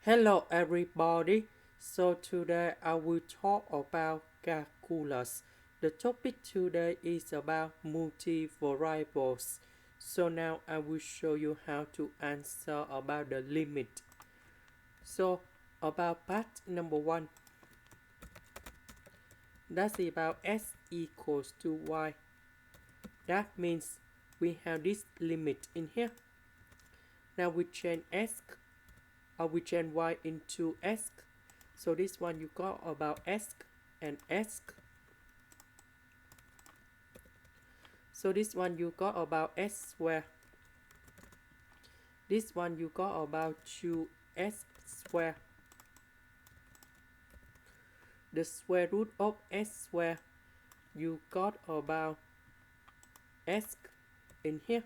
Hello everybody. So today I will talk about calculus. The topic today is about multivariables. So now I will show you how to answer about the limit. So about part number 1, that's about s equals to y. That means we have this limit in here. Now we change we change y into s. So this one you got about s and s. So this one you got about s squared. This one you got about 2s squared. The square root of s squared you got about s in here.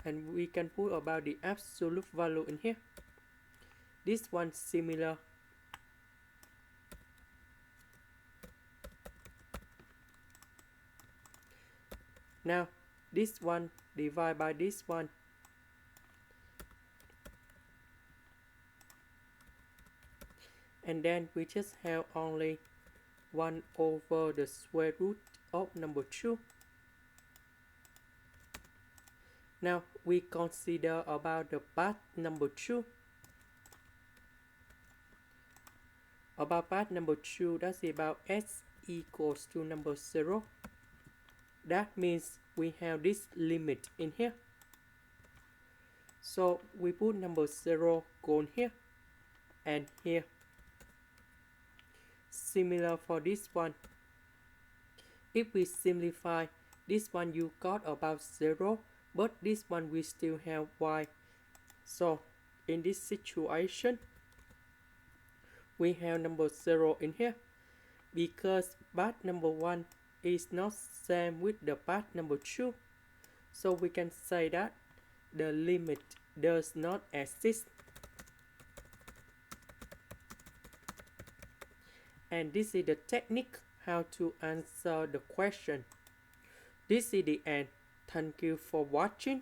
And we can put about the absolute value in here. This one similar. Now this one divide by this one. And then we just have only 1 over the square root of number 2. Now we consider about the part number 2. About part number 2, that's about s equals to number 0. That means we have this limit in here. So we put number 0 going here and here. Similar for this one. If we simplify, this one you got about 0, but this one we still have y. So in this situation, we have number 0 in here because part number 1 is not same with the part number 2. So we can say that the limit does not exist. And this is the technique how to answer the question. This is the end. Thank you for watching.